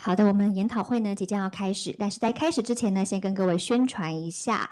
好的，我们研讨会呢即将要开始，但是在开始之前呢，先跟各位宣传一下，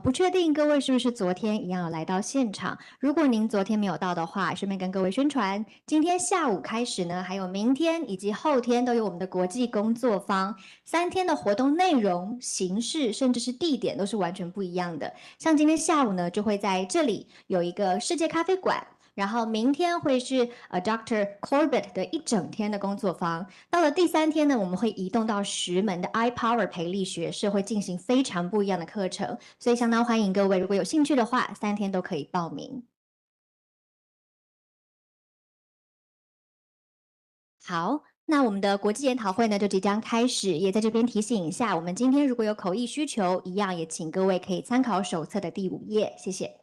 不确定各位是不是昨天一样有来到现场。如果您昨天没有到的话，顺便跟各位宣传，今天下午开始呢，还有明天以及后天都有我们的国际工作坊，3天的活动内容、形式甚至是地点都是完全不一样的。像今天下午呢，就会在这里有一个世界咖啡馆。然后明天会是Dr. Corbett 的一整天的工作坊，到了第3天呢，我们会移动到石门的 iPower 培力学社，会进行非常不一样的课程，所以相当欢迎各位，如果有兴趣的话，3天都可以报名。好，那我们的国际研讨会呢就即将开始，也在这边提醒一下，我们今天如果有口译需求，一样也请各位可以参考手册的第5页，谢谢。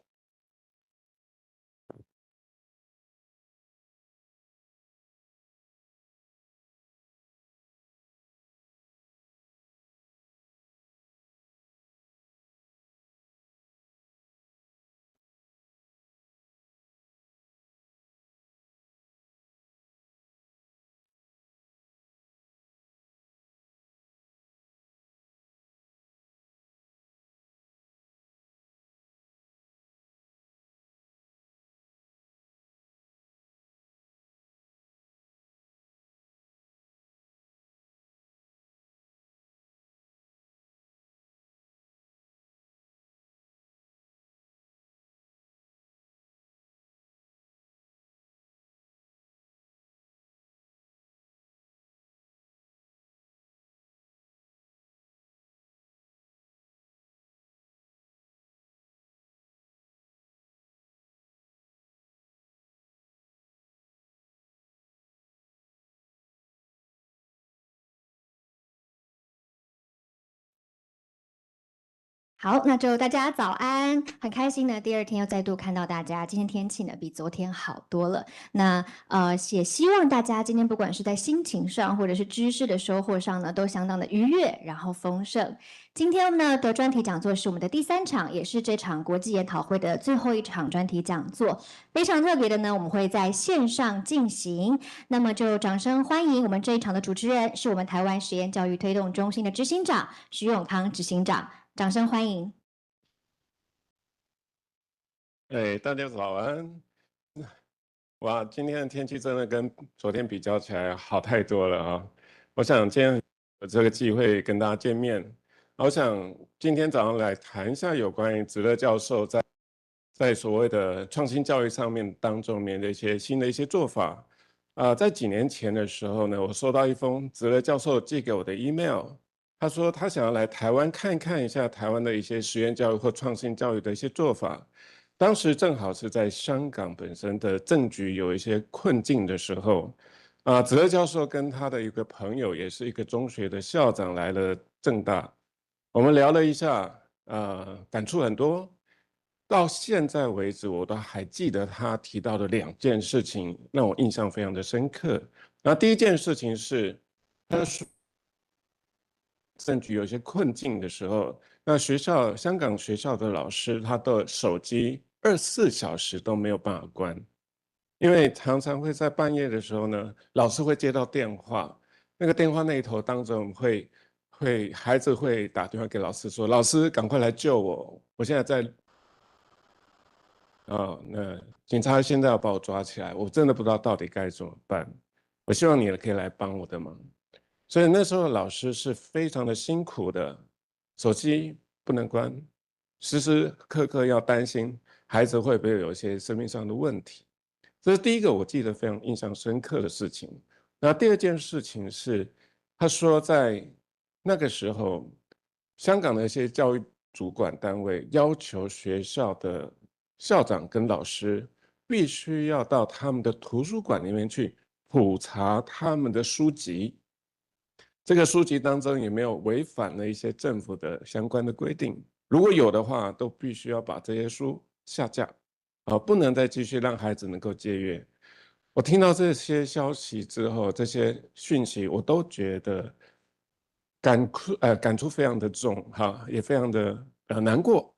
好，那就大家早安，很开心呢，第2天又再度看到大家。今天天气呢比昨天好多了。那也希望大家今天不管是在心情上，或者是知识的收获上呢，都相当的愉悦，然后丰盛。今天呢的专题讲座是我们的第3场，也是这场国际研讨会的最后一场专题讲座。非常特别的呢，我们会在线上进行。那么就掌声欢迎我们这一场的主持人，是我们台湾实验教育推动中心的执行长徐永康执行长。掌声欢迎！大家早安！哇，今天的天气真的跟昨天比较起来好太多了啊！我想今天有这个机会跟大家见面，我想今天早上来谈一下有关于子乐教授在所谓的创新教育上面当中面的一些新的一些做法。在几年前的时候呢，我收到一封子乐教授寄给我的 email。他说他想要来台湾看一下台湾的一些实验教育或创新教育的一些做法。当时正好是在香港本身的政局有一些困境的时候，子乐教授跟他的一个朋友，也是一个中学的校长来了政大，我们聊了一下，感触很多。到现在为止，我都还记得他提到的2件事情，让我印象非常的深刻。那第一件事情是，他说政局有些困境的时候，那香港学校的老师，他的手机24小时都没有办法关，因为常常会在半夜的时候呢，老师会接到电话，那个电话那一头当中孩子会打电话给老师说：“老师，赶快来救我，我现在在那警察现在要把我抓起来，我真的不知道到底该怎么办。我希望你可以来帮我的忙。”所以那时候老师是非常的辛苦的，手机不能关，时时刻刻要担心孩子会不会有一些生命上的问题。这是第一个我记得非常印象深刻的事情。那第2件事情是，他说在那个时候，香港的一些教育主管单位要求学校的校长跟老师必须要到他们的图书馆里面去普查他们的书籍。这个书籍当中有没有违反了一些政府的相关的规定？如果有的话，都必须要把这些书下架，不能再继续让孩子能够借阅。我听到这些消息之后，这些讯息我都觉得感触非常的重，也非常的难过。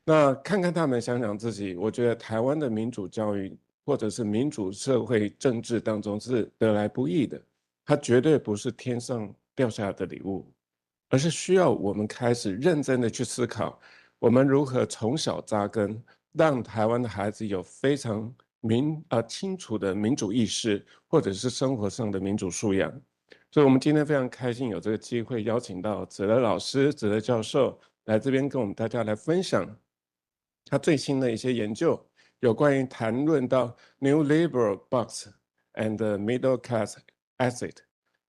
那看看他们，想想自己，我觉得台湾的民主教育或者是民主社会政治当中是得来不易的，它绝对不是天上掉下来的礼物，而是需要我们开始认真的去思考，我们如何从小扎根，让台湾的孩子有非常清楚的民主意识，或者是生活上的民主素养。所以我们今天非常开心有这个机会邀请到子乐老师、子乐教授来这边跟我们大家来分享他最新的一些研究，有关于谈论到 New Liberal Box and Middle Class Asset,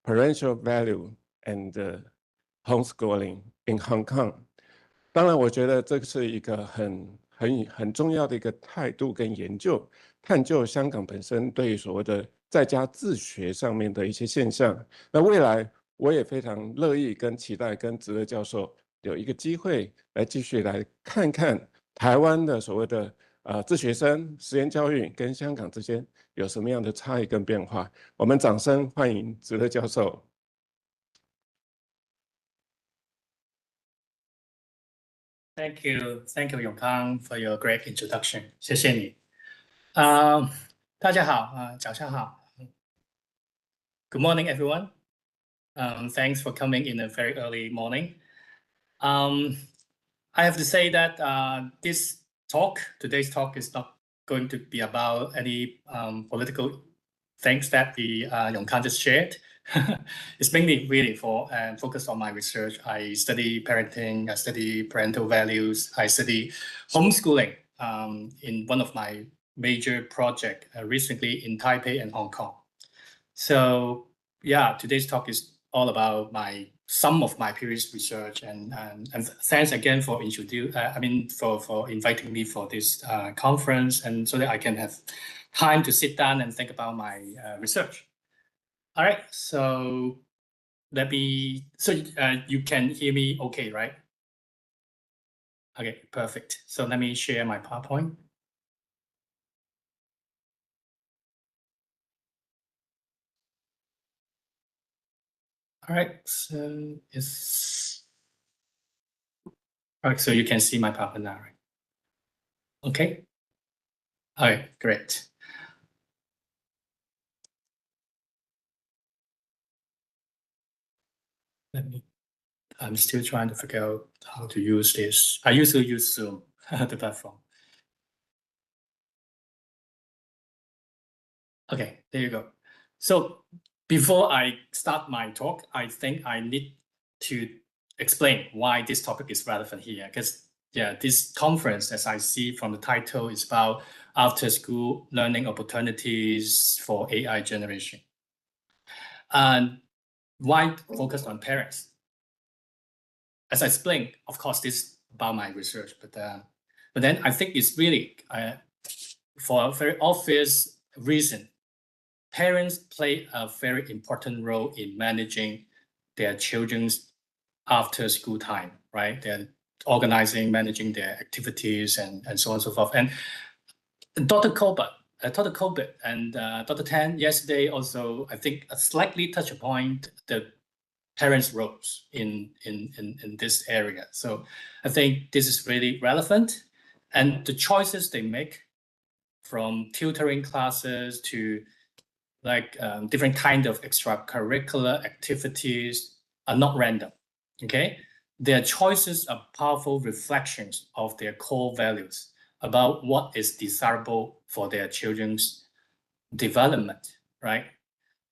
Parental Value and Homeschooling in Hong Kong。当然，我觉得这是一个很重要的一个态度跟研究，探究香港本身对于所谓的在家自学上面的一些现象。那未来我也非常乐意跟期待跟子乐教授有一个机会来继续来看看台湾的所谓的自学生实验教育跟香港之间有什么样的差异跟变化。我们掌声欢迎子乐教授。Thank you, Yongkang, for your great introduction. 谢谢你。大家好，早上好。Good morning, everyone. Thanks for coming in a very early morning. I have to say that today's talk is not going to be about any political things that Yongkang just shared. It's mainly really focused on my research. I study parenting, I study parental values, I study homeschooling in one of my major projects recently in Taipei and Hong Kong. So yeah, today's talk is all about some of my previous research, and thanks again for for inviting me for this conference, and so that I can have time to sit down and think about my research. All right, so you can hear me okay, right? Okay, perfect. So let me share my PowerPoint. All right, so so you can see my PowerPoint now, right? Okay. All right, great. I'm still trying to figure out how to use this. I usually use Zoom, the platform. Okay, there you go. So before I start my talk, I think I need to explain why this topic is relevant here. Because this conference, as I see from the title, is about after-school learning opportunities for AI generation. And why focus on parents? As I explained, of course, this is about my research, but then I think it's really for a very obvious reason. Parents play a very important role in managing their children's after-school time, right? They're organizing, managing their activities, and so on and so forth. And Dr. Colbert and Dr. Tan yesterday also, I think, slightly touch upon the parents' roles in this area. So I think this is really relevant, and the choices they make, from tutoring classes to different kind of extracurricular activities, are not random. Okay, their choices are powerful reflections of their core values about what is desirable for their children's development, right?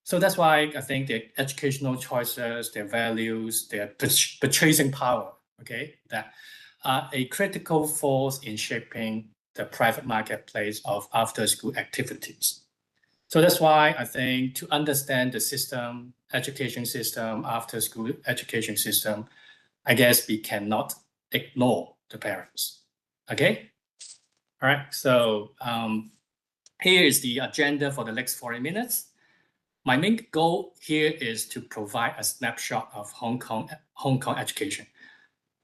So that's why I think their educational choices, their values, their purchasing power, okay, that are a critical force in shaping the private marketplace of after-school activities. So that's why I think to understand the system, education system, after-school education system, I guess we cannot ignore the parents, okay? All right, so here is the agenda for the next 40 minutes. My main goal here is to provide a snapshot of Hong Kong education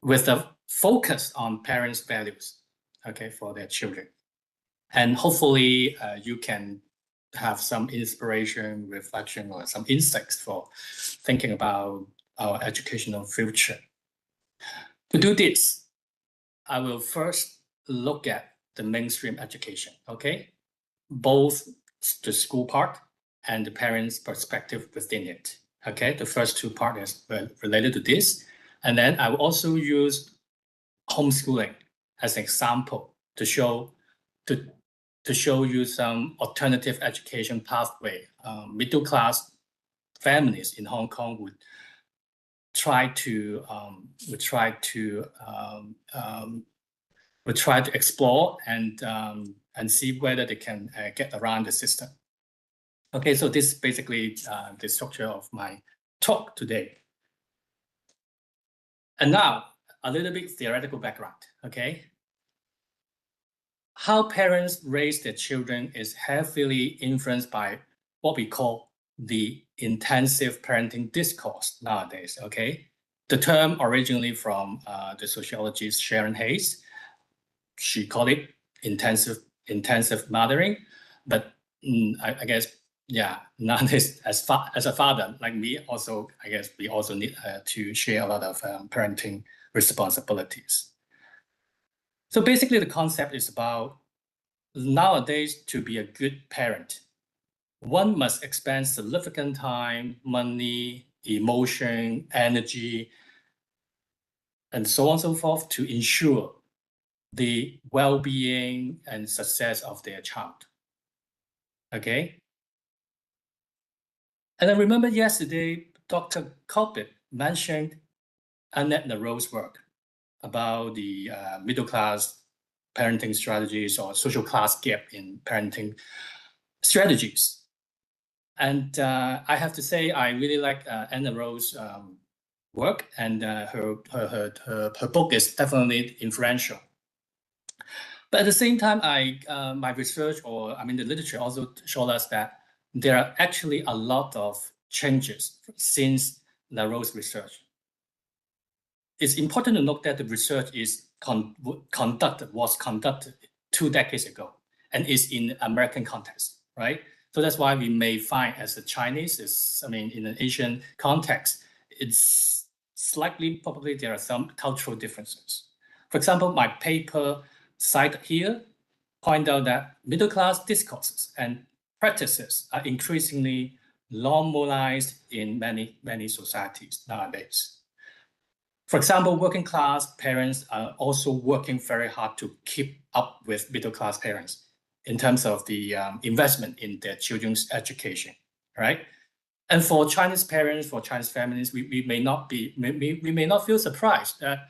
with a focus on parents' values, okay, for their children. And hopefully you can have some inspiration, reflection, or some insights for thinking about our educational future. To do this, I will first look at the mainstream education, okay? Both the school part and the parents' perspective within it, Okay, the first two parts are related to this. And then I will also use homeschooling as an example to show you some alternative education pathway. Middle class families in Hong Kong would try to explore and see whether they can get around the system. Okay, so this is basically the structure of my talk today. And now a little bit theoretical background. Okay, how parents raise their children is heavily influenced by what we call the intensive parenting discourse nowadays. Okay, the term originally from the sociologist Sharon Hayes. She called it intensive mothering, but I guess, yeah, nowadays as a father like me, also I guess we also need to share a lot of parenting responsibilities. So basically, the concept is about nowadays to be a good parent, one must expend significant time, money, emotion, energy, and so on and so forth to ensure the well-being and success of their child. Okay? And I remember yesterday, Dr. Corbett mentioned Annette Laro's work about the middle-class parenting strategies or social class gap in parenting strategies. And I have to say, I really like Anna Ro's work, and her book is definitely influential. But at the same time, my research, or I mean the literature, also showed us that there are actually a lot of changes since LaRoe's research. It's important to note that the research is was conducted 2 decades ago and is in American context, right? So that's why we may find as a Chinese, in an Asian context, it's slightly, probably there are some cultural differences. For example, my paper cited here point out that middle-class discourses and practices are increasingly normalized in many societies nowadays. For example, working class parents are also working very hard to keep up with middle-class parents in terms of the investment in their children's education, right? And for Chinese parents, for Chinese families, we may not feel surprised that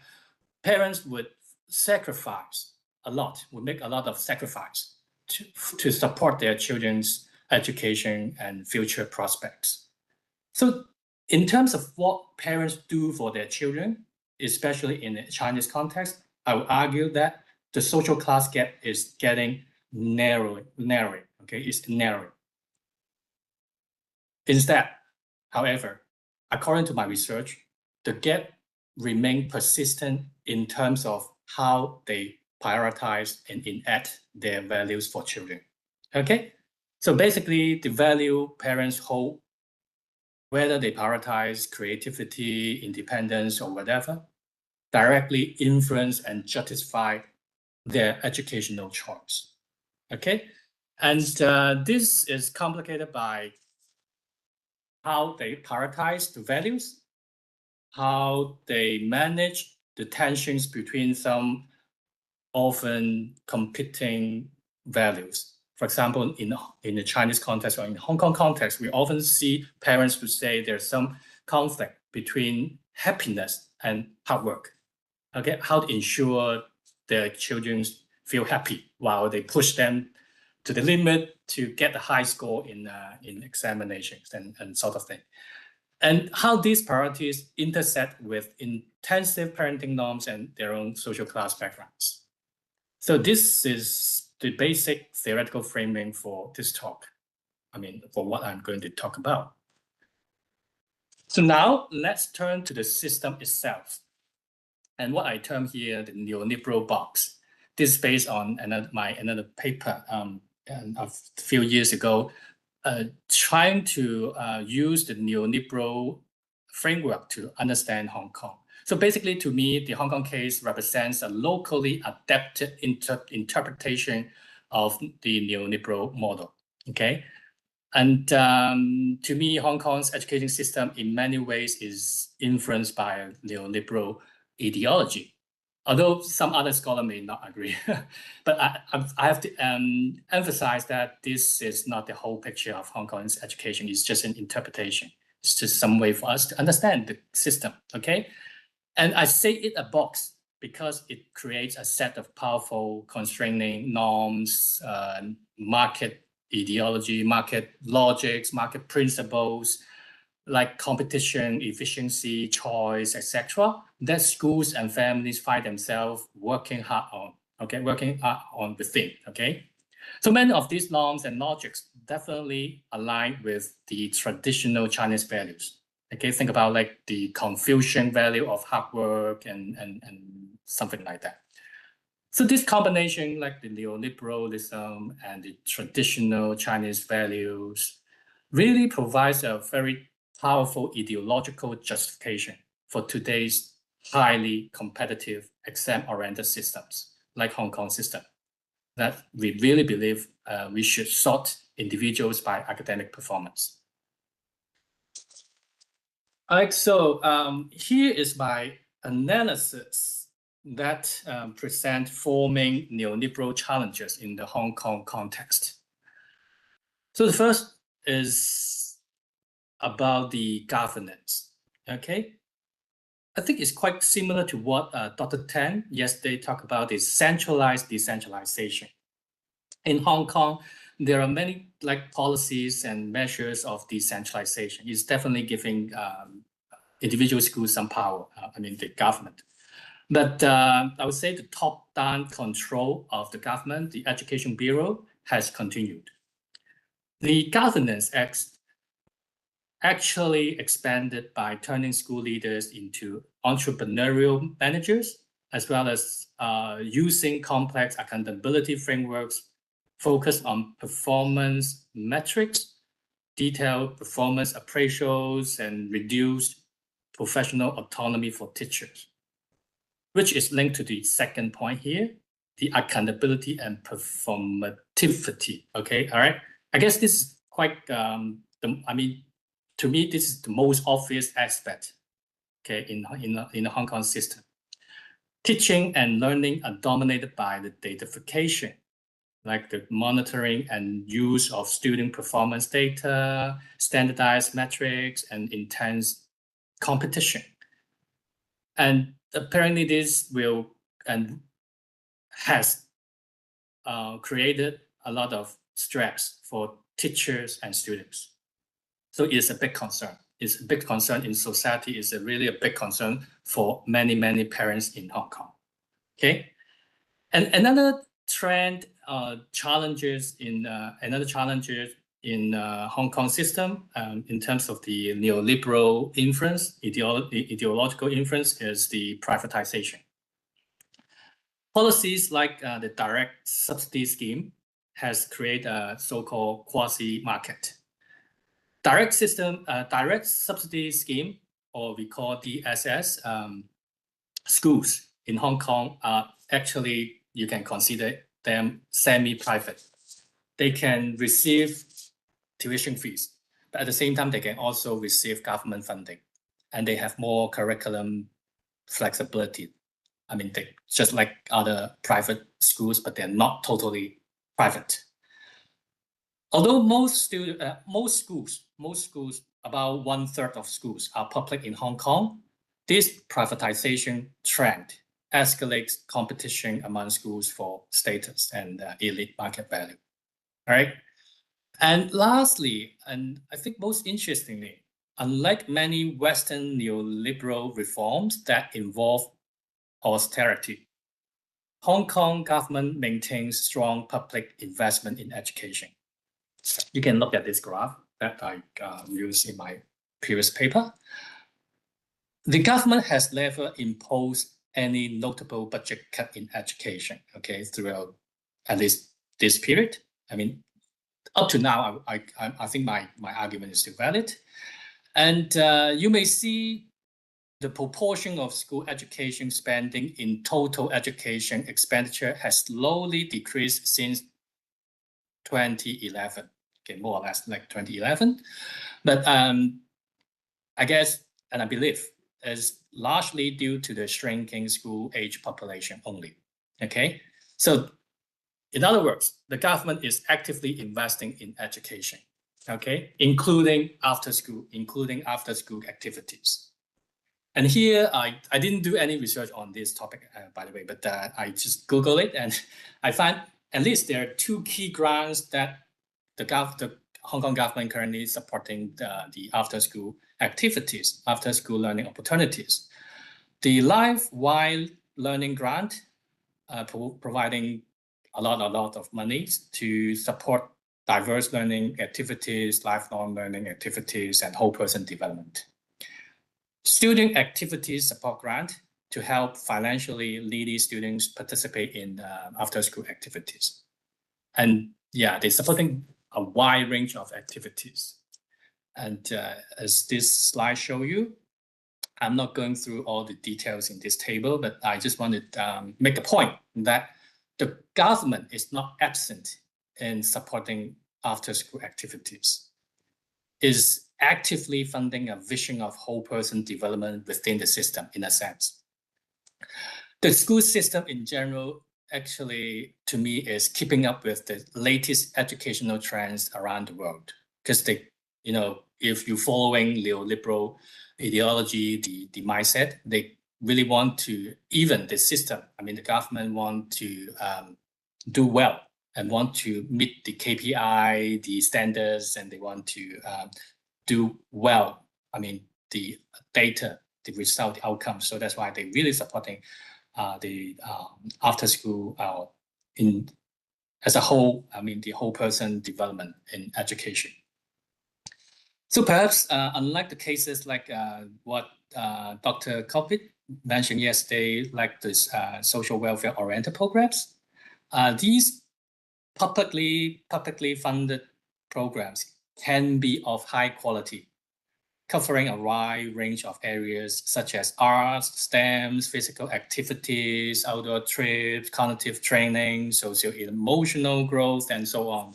parents would sacrifice a lot, would make a lot of sacrifice to support their children's education and future prospects. So in terms of what parents do for their children, especially in the Chinese context, I would argue that the social class gap is getting narrowing, okay, it's narrowing. Instead, however, according to my research, the gap remains persistent in terms of how they prioritize and enact their values for children, okay? So basically, the value parents hold, whether they prioritize creativity, independence, or whatever, directly influence and justify their educational choice, okay? And this is complicated by how they prioritize the values, how they manage the tensions between some often competing values. For example, in the Chinese context or in Hong Kong context, we often see parents who say there's some conflict between happiness and hard work. Okay, how to ensure their children feel happy while they push them to the limit to get a high score in examinations and sort of thing. And how these priorities intersect with intensive parenting norms and their own social class backgrounds. So this is the basic theoretical framing for this talk. For what I'm going to talk about. So now let's turn to the system itself. And what I term here the neoliberal box. This is based on another paper a few years ago, trying to use the neoliberal framework to understand Hong Kong. So basically, to me, the Hong Kong case represents a locally adapted interpretation of the neoliberal model, okay? And to me, Hong Kong's education system in many ways is influenced by neoliberal ideology. Although some other scholars may not agree, but I have to emphasize that this is not the whole picture of Hong Kong's education. It's just an interpretation. It's just some way for us to understand the system, okay? And I say it a box because it creates a set of powerful constraining norms, market ideology, market logics, market principles, like competition, efficiency, choice, etc., that schools and families find themselves working hard on, okay, working hard on within, okay? So many of these norms and logics definitely align with the traditional Chinese values. Okay, think about like the Confucian value of hard work and something like that. So this combination, like the neoliberalism and the traditional Chinese values, really provides a very powerful ideological justification for today's highly competitive exam-oriented systems, like Hong Kong system, that we really believe we should sort individuals by academic performance. All right, so here is my analysis that present forming neoliberal challenges in the Hong Kong context. So the first is about the governance, okay? I think it's quite similar to what Dr. Tan yesterday talked about, is centralized decentralization. In Hong Kong, there are many like policies and measures of decentralization. It's definitely giving individual schools some power, I mean the government. But I would say the top-down control of the government, the Education Bureau, has continued. The governance actually expanded by turning school leaders into entrepreneurial managers, as well as using complex accountability frameworks focused on performance metrics, detailed performance appraisals, and reduced professional autonomy for teachers, which is linked to the second point here, the accountability and performativity, okay, all right? I guess this is quite, to me, this is the most obvious aspect, okay, in the Hong Kong system. Teaching and learning are dominated by the datafication, like the monitoring and use of student performance data, standardized metrics, and intense competition. And apparently this will and has created a lot of stress for teachers and students. So it's a big concern. It's a big concern in society. It's really a big concern for many, many parents in Hong Kong. Okay, and another trend, challenges in Hong Kong system in terms of the neoliberal influence, ideological influence, is the privatization. Policies like the direct subsidy scheme has created a so-called quasi-market. Direct subsidy scheme, or we call DSS, schools in Hong Kong are actually, you can consider them semi-private. They can receive tuition fees, but at the same time, they can also receive government funding, and they have more curriculum flexibility. I mean, they just like other private schools, but they're not totally private. Although most schools, about 1/3 of schools are public in Hong Kong, this privatization trend escalates competition among schools for status and elite market value. All right. And lastly, and I think most interestingly, unlike many Western neoliberal reforms that involve austerity, Hong Kong government maintains strong public investment in education. You can look at this graph that I used in my previous paper. The government has never imposed any notable budget cut in education, okay, throughout at least this period. I mean, up to now, I think my argument is still valid. And you may see the proportion of school education spending in total education expenditure has slowly decreased since 2011. okay, more or less like 2011. But I guess, and I believe, is largely due to the shrinking school age population only. Okay, so in other words, the government is actively investing in education, okay, including after school activities. And here, I didn't do any research on this topic, by the way, but I just Google it, and I find at least there are two key grounds that the Hong Kong government currently supporting the after-school activities, after-school learning opportunities. The Life-While Learning Grant, providing a lot of money to support diverse learning activities, lifelong learning activities, and whole person development. Student Activities Support Grant to help financially needy students participate in after-school activities. And yeah, they're supporting a wide range of activities. And as this slide show you, I'm not going through all the details in this table, but I just wanted to make a point that the government is not absent in supporting after-school activities. Is actively funding a vision of whole person development within the system, in a sense. The school system in general, actually, to me, is keeping up with the latest educational trends around the world. Because they, you know, if you're following neoliberal ideology, the mindset, they really want to, even the system, I mean, the government want to do well and want to meet the KPI, the standards, and they want to do well. I mean, the data, the result, the outcomes. So that's why they're really supporting the after school as a whole. I mean, the whole person development in education. So perhaps unlike the cases like what Dr. Koppit mentioned yesterday, like this social welfare oriented programs, these publicly funded programs can be of high quality, covering a wide range of areas such as arts, STEM, physical activities, outdoor trips, cognitive training, socio-emotional growth, and so on.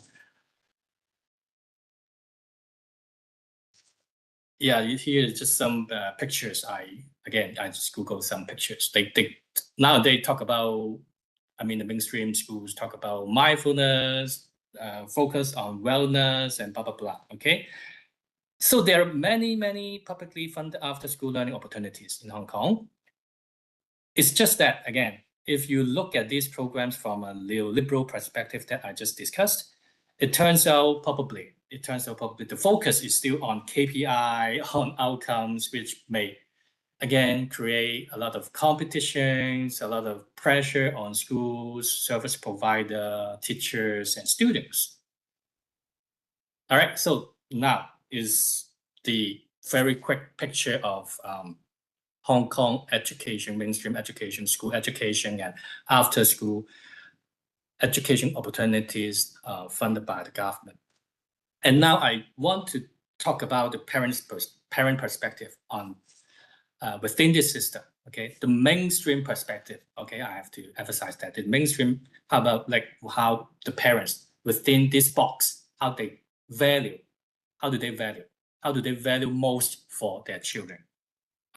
Yeah, here is just some pictures. I just Googled some pictures. Now they talk about, I mean, the mainstream schools talk about mindfulness, focus on wellness, and blah, blah, blah, okay? So there are many publicly funded after-school learning opportunities in Hong Kong. It's just that, again, if you look at these programs from a neoliberal perspective that I just discussed, it turns out probably the focus is still on KPI, on outcomes, which may, again, create a lot of competitions, a lot of pressure on schools, service provider, teachers, and students. All right, so now is the very quick picture of Hong Kong education, mainstream education, school education, and after-school education opportunities funded by the government. And now I want to talk about the parent perspective on within this system. Okay, the mainstream perspective. Okay, I have to emphasize that the mainstream. How about like how the parents within this box, how do they value most for their children?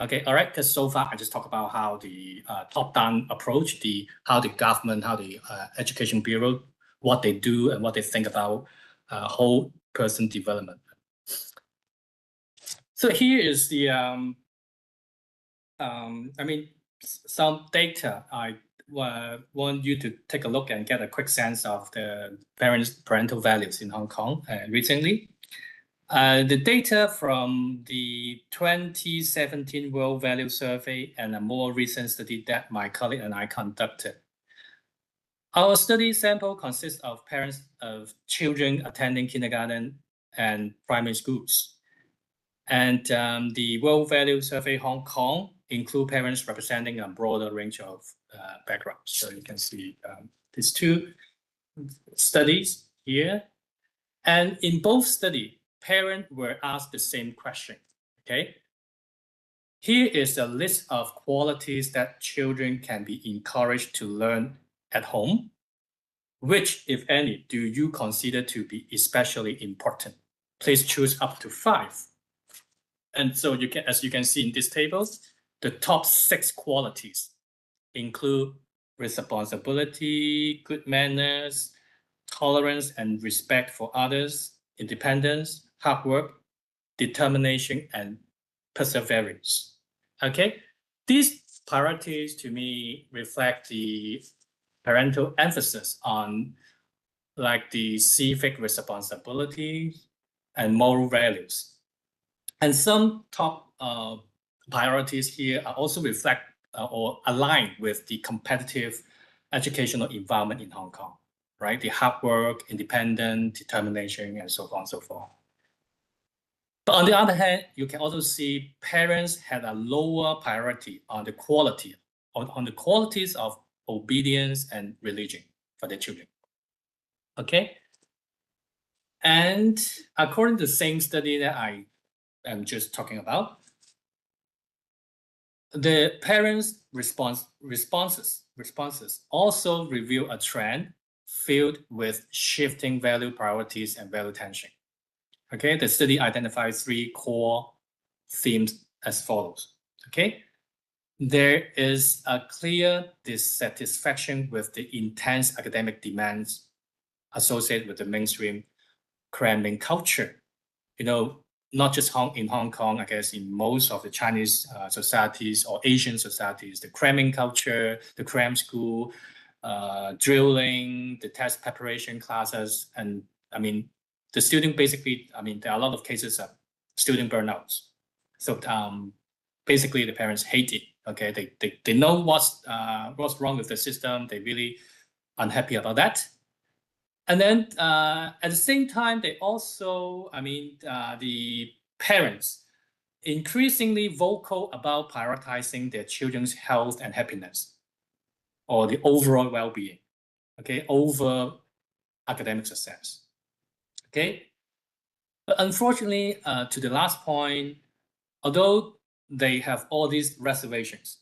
Okay, all right, because so far I just talked about how the top-down approach, how the government, how the Education Bureau, what they do and what they think about whole person development. So here is the, I mean, some data. I want you to take a look and get a quick sense of the parental values in Hong Kong recently. The data from the 2017 World Value Survey and a more recent study that my colleague and I conducted. Our study sample consists of parents of children attending kindergarten and primary schools. And the World Value Survey Hong Kong include parents representing a broader range of backgrounds. So you can see these two studies here. And in both studies, parents were asked the same question, okay? Here is a list of qualities that children can be encouraged to learn at home. Which, if any, do you consider to be especially important? Please choose up to 5. And so you can, as you can see in these tables, the top 6 qualities include responsibility, good manners, tolerance and respect for others, independence, hard work, determination, and perseverance. Okay, these priorities to me reflect the parental emphasis on like the civic responsibilities and moral values. And some top priorities here are also reflect or align with the competitive educational environment in Hong Kong, right? The hard work, independent, determination, and so on and so forth. But on the other hand, you can also see parents had a lower priority on the quality, on the qualities of obedience and religion for their children. Okay? And according to the same study that I am just talking about, the parents' responses also reveal a trend filled with shifting value priorities and value tension. Okay, the study identifies 3 core themes as follows. Okay, there is a clear dissatisfaction with the intense academic demands associated with the mainstream cramming culture. You know, not just in Hong Kong, I guess in most of the Chinese societies or Asian societies, the cramming culture, the cram school, drilling, the test preparation classes, and I mean, the student basically, I mean, there are a lot of cases of student burnouts. So basically the parents hate it, okay? They know what's wrong with the system. They're really unhappy about that. And then at the same time, they also, I mean, the parents increasingly vocal about prioritizing their children's health and happiness or the overall well-being, okay, over academic success. Okay, but unfortunately, to the last point, although they have all these reservations,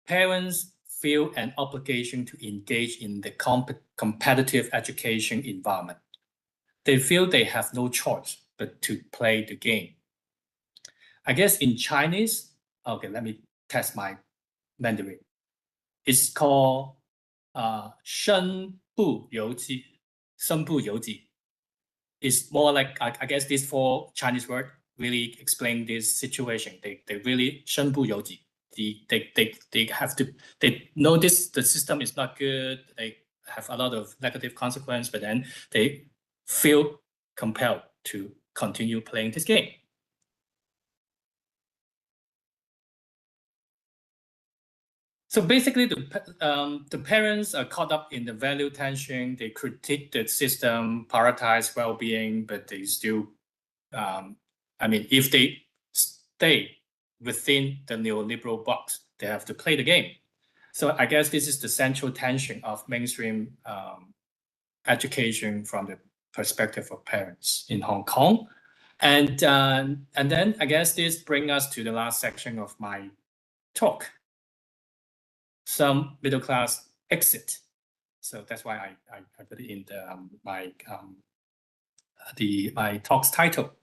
parents feel an obligation to engage in the competitive education environment. They feel they have no choice but to play the game. I guess in Chinese, okay, let me test my Mandarin. It's called 身不由己. 身不由己. It's more like, I guess these 4 Chinese words really explain this situation. They really 身不由己. They have to, they know the system is not good. They have a lot of negative consequence, but then they feel compelled to continue playing this game. So basically, the parents are caught up in the value tension. They critique the system, prioritize well-being, but they still, I mean, if they stay within the neoliberal box, they have to play the game. So I guess this is the central tension of mainstream education from the perspective of parents in Hong Kong. And then I guess this brings us to the last section of my talk. Some middle class exit. So that's why I put it in my talk's title.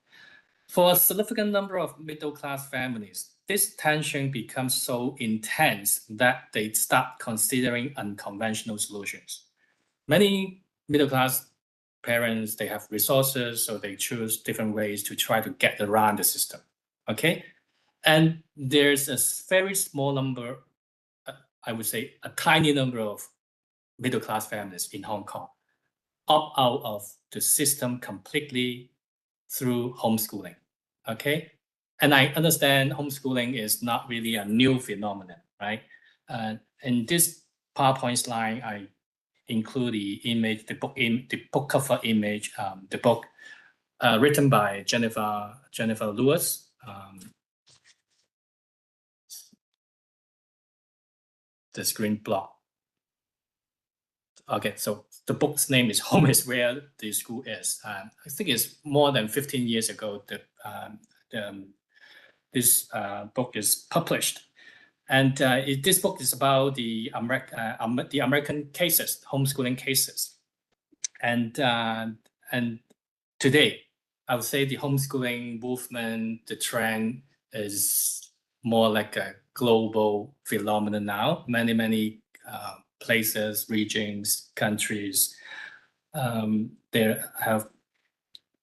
For a significant number of middle class families, this tension becomes so intense that they start considering unconventional solutions. Many middle class parents, they have resources, so they choose different ways to try to get around the system. Okay, and there's a very small number, I would say a tiny number of middle-class families in Hong Kong opt out of the system completely through homeschooling, okay? And I understand homeschooling is not really a new phenomenon, right? In this PowerPoint slide, I include the image, the book cover image, the book written by Jennifer Lewis. The screen block. Okay, so the book's name is Home is Where the School Is. I think it's more than 15 years ago that this book is published. And this book is about the American cases, homeschooling cases. And today, I would say the homeschooling movement, the trend is more like a global phenomenon now. Many places, regions, countries, they have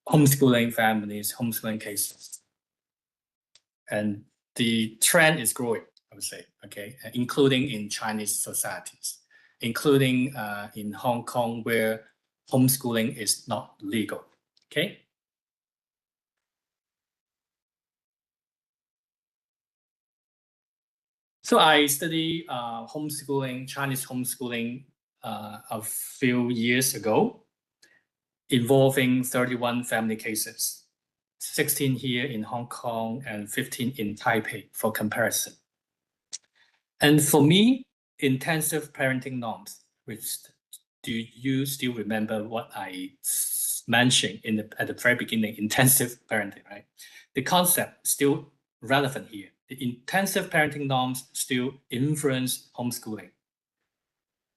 homeschooling families, homeschooling cases. And the trend is growing, I would say, okay, including in Chinese societies, including in Hong Kong, where homeschooling is not legal, okay? So I studied homeschooling, Chinese homeschooling a few years ago, involving 31 family cases, 16 here in Hong Kong and 15 in Taipei for comparison. And for me, intensive parenting norms, which do you still remember what I mentioned at the very beginning, intensive parenting, right? The concept is still relevant here. The intensive parenting norms still influence homeschooling,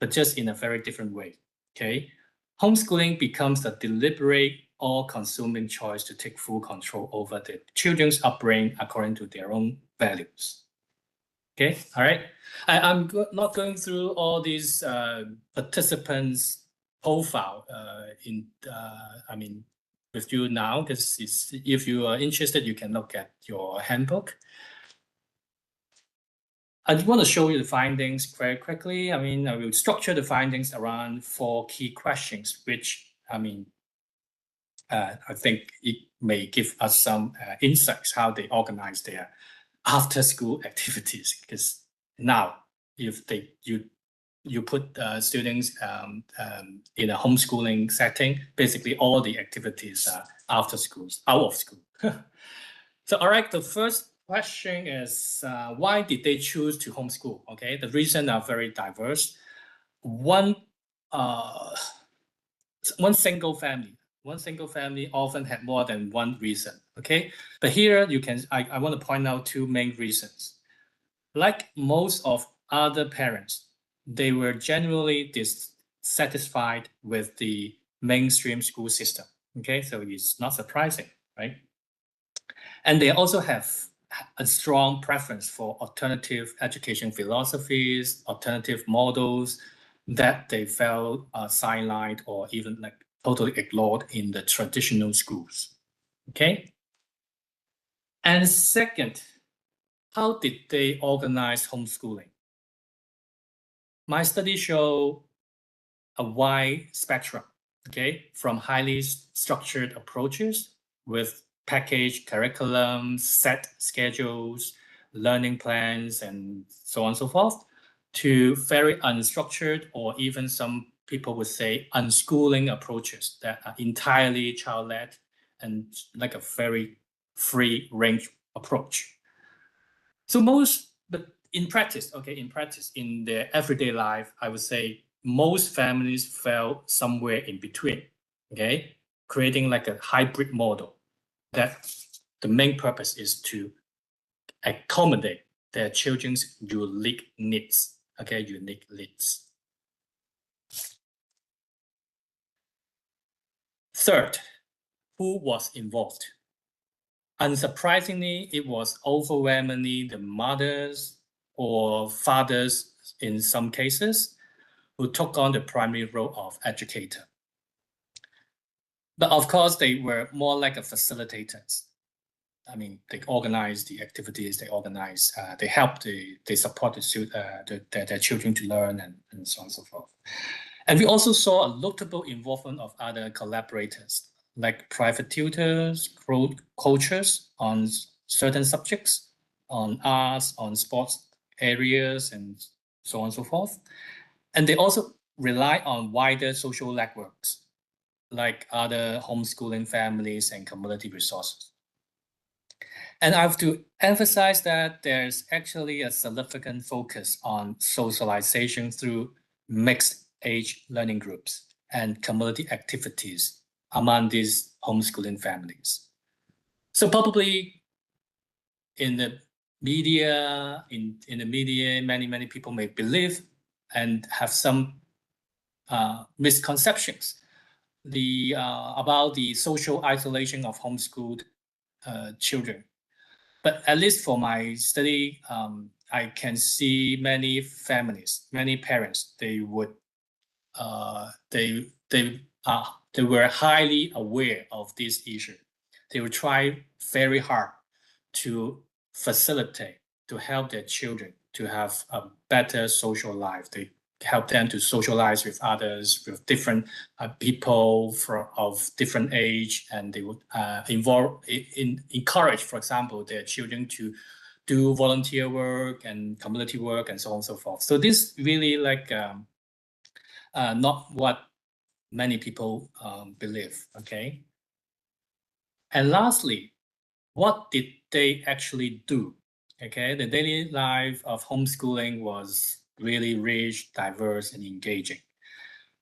but just in a very different way, okay? Homeschooling becomes a deliberate, all-consuming choice to take full control over the children's upbringing according to their own values. Okay, all right. I'm not going through all these participants' profile with you now, because if you are interested, you can look at your handbook. I just want to show you the findings very quickly. I will structure the findings around 4 key questions, which I think it may give us some insights how they organize their after-school activities. Because now, if you put students in a homeschooling setting, basically all the activities are after schools, out of school. So, all right, the first question is, why did they choose to homeschool? Okay, the reasons are very diverse. One single family often had more than one reason. Okay, but here I want to point out 2 main reasons. Like most of other parents, they were generally dissatisfied with the mainstream school system. Okay, so it's not surprising, right? And they also have a strong preference for alternative education philosophies, alternative models that they felt sidelined or even like totally ignored in the traditional schools. Okay. And second, how did they organize homeschooling? My study showed a wide spectrum, okay, from highly structured approaches with packaged curriculum, set schedules, learning plans, and so on and so forth, to very unstructured, or even some people would say unschooling approaches that are entirely child-led and like a very free range approach. So but in practice, in their everyday life, I would say most families fell somewhere in between, okay? Creating like a hybrid model that the main purpose is to accommodate their children's unique needs, okay, unique needs. Third, who was involved? Unsurprisingly, it was overwhelmingly the mothers or fathers in some cases who took on the primary role of educator. But of course, they were more like a facilitators. They organize the activities, they help, they support their children to learn and so on and so forth. And we also saw a notable involvement of other collaborators, like private tutors, coaches on certain subjects, on arts, on sports areas, and so on and so forth. And they also rely on wider social networks, like other homeschooling families and community resources. And I have to emphasize that there's actually a significant focus on socialization through mixed age learning groups and community activities among these homeschooling families. So probably in the media, many people may believe and have some misconceptions about the social isolation of homeschooled children. But at least for my study, I can see many families, many parents, they were highly aware of this issue. They will try very hard to facilitate, to help their children to have a better social life. They help them to socialize with others, with different people of different age, and they would encourage, for example, their children to do volunteer work and community work and so on and so forth. So this really not what many people believe, okay? And lastly, what did they actually do? Okay, the daily life of homeschooling was really rich, diverse, and engaging.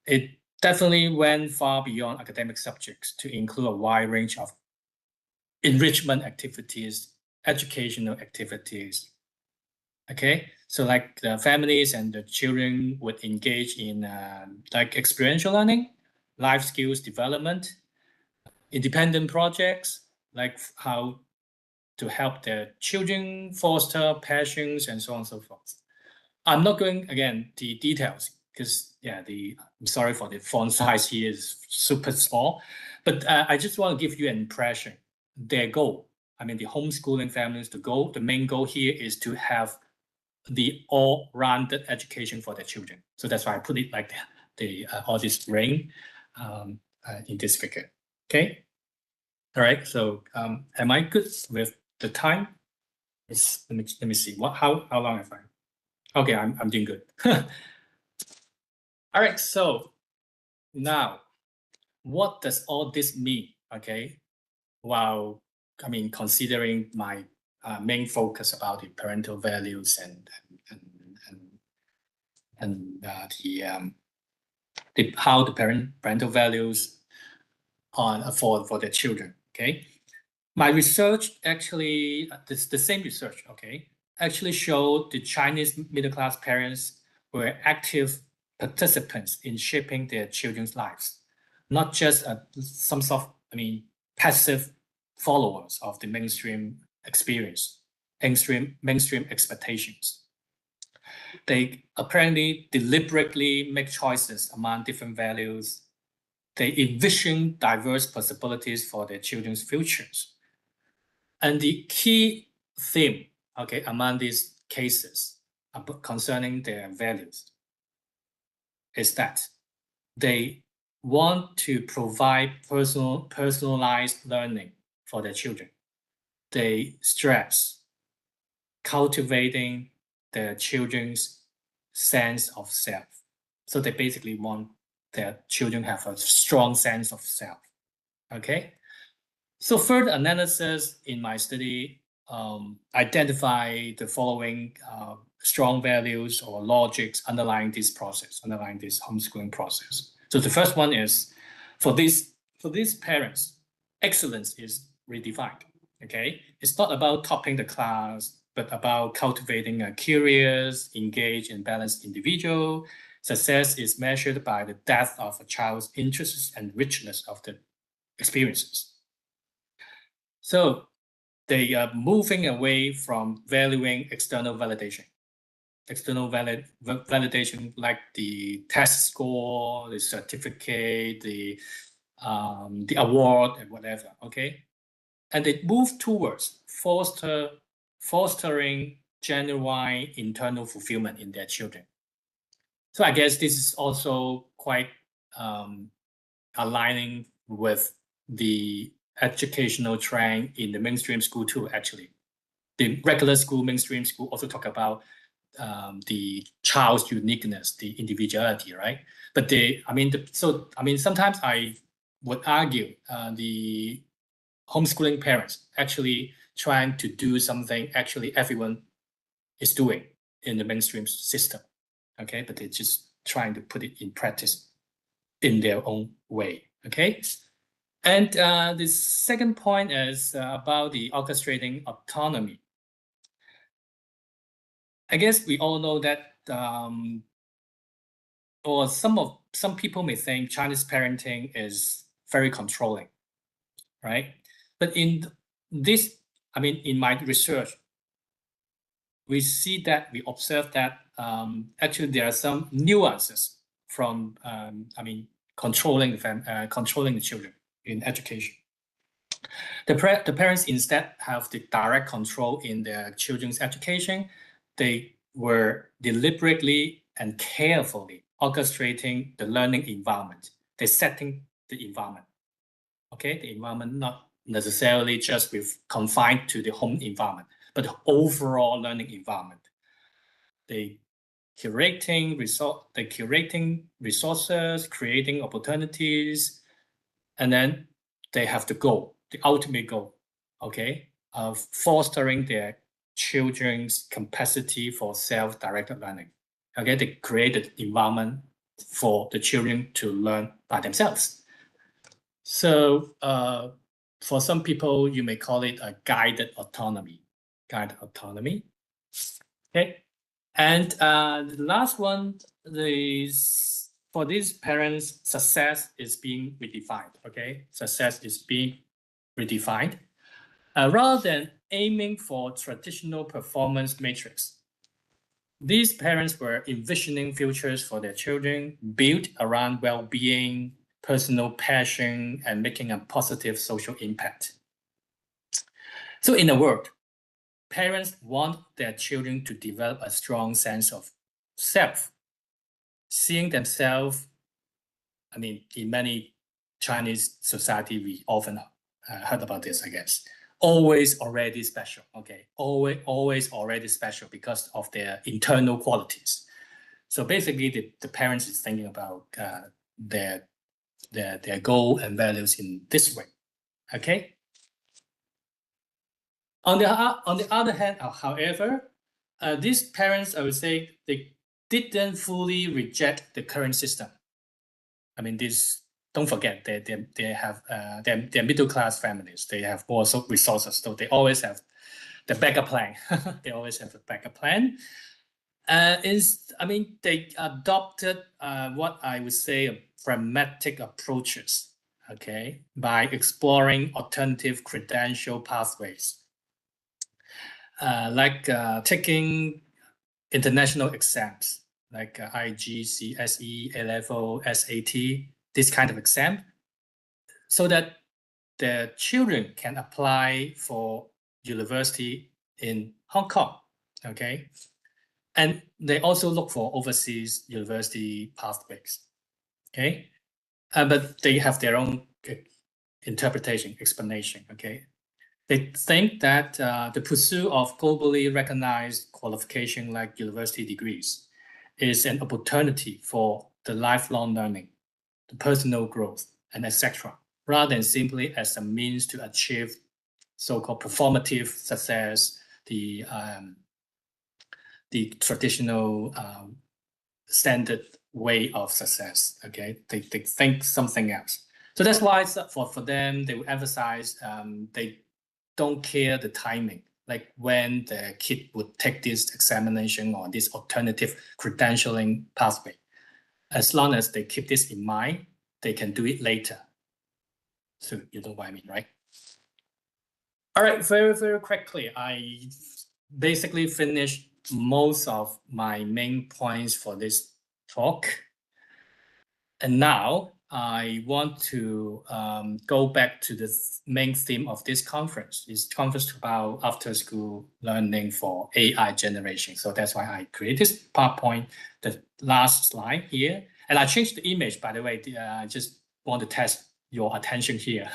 It definitely went far beyond academic subjects to include a wide range of enrichment activities, educational activities. Okay, so like the families and the children would engage in like experiential learning, life skills development, independent projects, like how to help their children foster passions and so on and so forth. I'm not going again the details because I'm sorry for the font size here is super small, but I just want to give you an impression. Their goal, I mean the homeschooling families, the main goal here is to have the all-rounded education for their children. So that's why I put it like all this ring in this figure. Okay. All right. So am I good with the time? Let me see. How long have I? Okay, I'm doing good. All right. So now, what does all this mean? Okay. While considering my main focus about the parental values and how the parental values for their children. Okay. My research actually, the same research, okay, actually showed the Chinese middle-class parents were active participants in shaping their children's lives, not just some sort of, passive followers of the mainstream experience, mainstream expectations. They apparently deliberately make choices among different values. They envision diverse possibilities for their children's futures. And the key theme, okay, among these cases concerning their values is that they want to provide personalized learning for their children. They stress cultivating their children's sense of self. So they basically want their children have a strong sense of self, okay? So further analysis in my study identify the following strong values or logics underlying this process, underlying this homeschooling process. So the first one is for these parents, excellence is redefined. Okay, it's not about topping the class, but about cultivating a curious, engaged, and balanced individual. Success is measured by the depth of a child's interests and richness of the experiences. So they are moving away from valuing external validation. External validation like the test score, the certificate, the award, and whatever. Okay, and they move towards fostering genuine internal fulfillment in their children. So I guess this is also quite aligning with the educational trend in the mainstream school too, actually. The regular school, mainstream school also talk about the child's uniqueness, the individuality, right? But sometimes I would argue the homeschooling parents actually trying to do something actually everyone is doing in the mainstream system, okay? But they're just trying to put it in practice in their own way, okay? And the second point is about the orchestrating autonomy. I guess we all know that or some people may think Chinese parenting is very controlling, right? But in this, in my research, we observe that actually there are some nuances from, controlling the children in education. The parents instead have the direct control in their children's education. They were deliberately and carefully orchestrating the learning environment. They're setting the environment. Okay, the environment not necessarily just confined to the home environment, but the overall learning environment. They curating resources, creating opportunities, and then they have the goal, the ultimate goal, okay, of fostering their children's capacity for self-directed learning. Okay, they created environment for the children to learn by themselves. So for some people, you may call it a guided autonomy. Okay, and the last one is for these parents, success is being redefined. Okay, success is being redefined rather than aiming for traditional performance matrix. These parents were envisioning futures for their children built around well-being, personal passion, and making a positive social impact. So in a word, parents want their children to develop a strong sense of self, seeing themselves, in many Chinese society, we often heard about this, I guess. Always already special, okay? Always already special because of their internal qualities. So basically, the parents is thinking about their goal and values in this way, okay? On the other hand, however, these parents, I would say, they didn't fully reject the current system. Don't forget, they have they're middle class families. They have also resources, so they always have the backup plan. They always have a backup plan. They adopted what I would say pragmatic approaches, okay, by exploring alternative credential pathways, like taking international exams like IGC, SE, A-level, SAT, this kind of exam, so that the children can apply for university in Hong Kong, okay? And they also look for overseas university pathways, okay? But they have their own interpretation, explanation, okay? They think that the pursuit of globally recognized qualification like university degrees is an opportunity for the lifelong learning, the personal growth, and etc., rather than simply as a means to achieve so-called performative success, the traditional standard way of success. Okay, they think something else. So that's why for them, they will emphasize they don't care the timing, like when the kid would take this examination or this alternative credentialing pathway. As long as they keep this in mind, they can do it later. So you know what I mean, right? All right, very, very quickly, I basically finished most of my main points for this talk. And now I want to go back to the main theme of this conference. This conference is about after-school learning for AI generation. So that's why I created this PowerPoint, the last slide here. And I changed the image, by the way. I just want to test your attention here.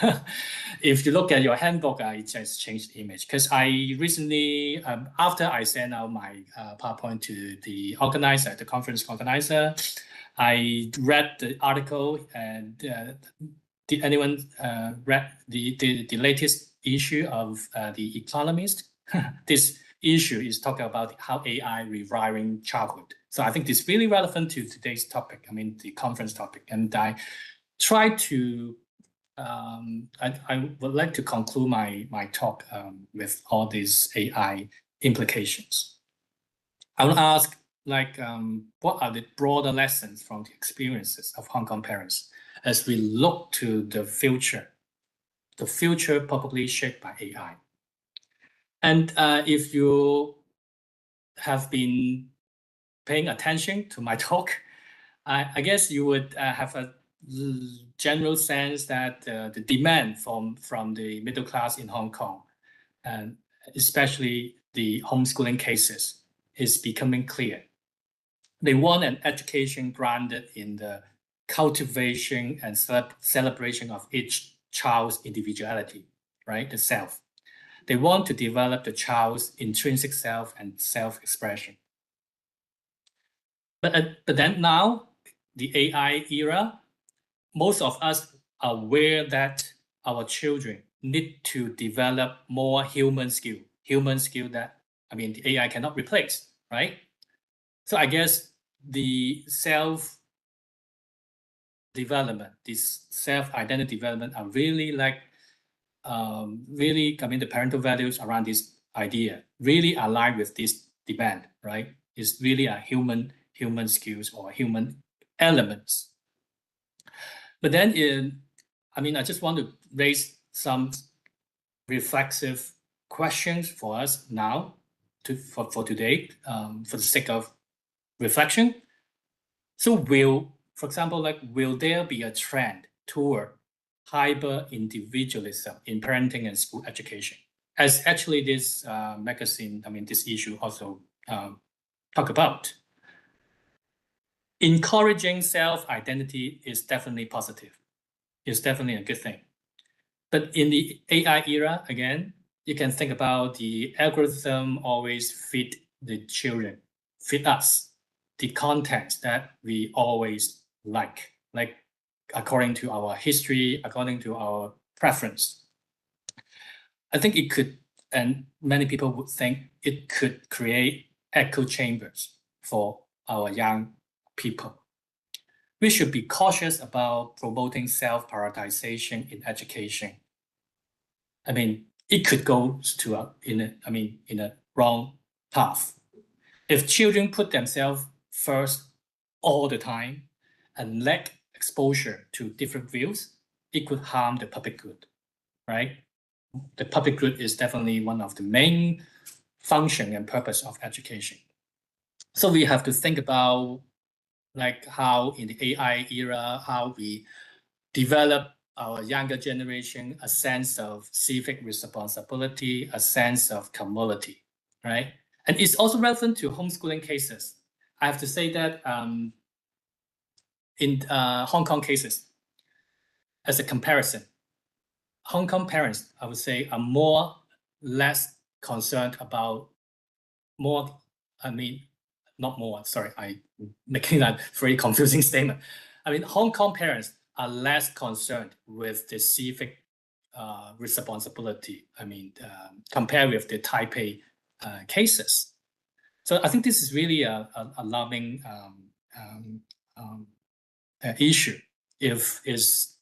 If you look at your handbook, I just changed the image because I recently, after I sent out my PowerPoint to the organizer, the conference organizer, I read the article, and did anyone read the latest issue of The Economist? This issue is talking about how AI rewiring childhood. So I think this is really relevant to today's topic, the conference topic. And I try to, I would like to conclude my talk with all these AI implications. I will ask what are the broader lessons from the experiences of Hong Kong parents as we look to the future probably shaped by AI. And if you have been paying attention to my talk, I guess you would have a general sense that the demand from the middle class in Hong Kong, and especially the homeschooling cases, is becoming clear. They want an education grounded in the cultivation and celebration of each child's individuality, right? The self. They want to develop the child's intrinsic self and self-expression. But then now, the AI era, most of us are aware that our children need to develop more human skill that, I mean, the AI cannot replace, right? So I guess the self-development, this self-identity development are really like, really, I mean, the parental values around this idea really align with this demand, right? It's really a human skills or human elements. But then I just want to raise some reflexive questions for us now for today, for the sake of reflection. So for example, will there be a trend toward hyper individualism in parenting and school education? As actually this magazine, I mean, this issue also talk about. Encouraging self-identity is definitely positive. It's definitely a good thing. But in the AI era, again, you can think about the algorithm always feed the children, feed us the content that we always like according to our history, according to our preference. I think it could, and many people would think it could create echo chambers for our young people. We should be cautious about promoting self-prioritization in education. I mean, it could go in a wrong path. If children put themselves first all the time and lack exposure to different views, it could harm the public good, right? The public good is definitely one of the main function and purpose of education. So we have to think about how in the AI era, how we develop our younger generation a sense of civic responsibility, a sense of community, right? And it's also relevant to homeschooling cases. I have to say that in Hong Kong cases, as a comparison, Hong Kong parents, I would say, are less concerned about I'm making that very confusing statement. I mean, Hong Kong parents are less concerned with the civic responsibility, compared with the Taipei cases. So I think this is really a alarming issue if it's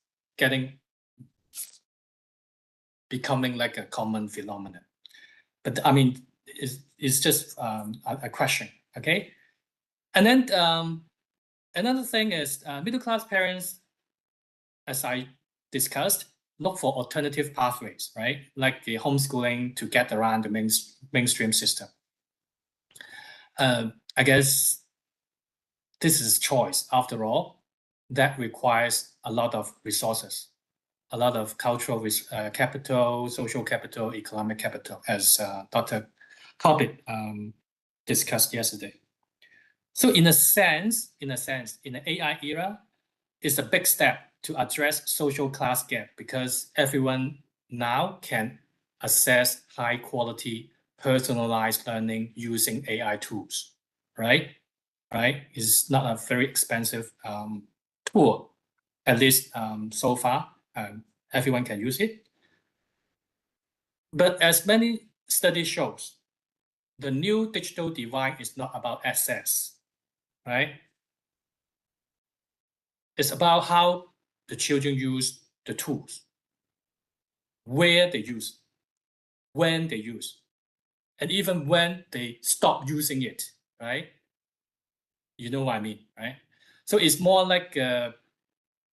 becoming like a common phenomenon. But I mean, it's just a question, okay? And then another thing is middle-class parents, as I discussed, look for alternative pathways, right? Like the homeschooling to get around the mainstream system. I guess this is a choice, after all, that requires a lot of resources, a lot of cultural capital, social capital, economic capital, as Dr. Corbett discussed yesterday. So in a sense, in the AI era, it's a big step to address social class gap because everyone now can access high quality, personalized learning using AI tools, right? It's not a very expensive tool, at least so far. Everyone can use it. But as many studies shows, the new digital divide is not about access, right? It's about how the children use the tools, where they use, when they use, and even when they stop using it, right? You know what I mean, right? So it's more like a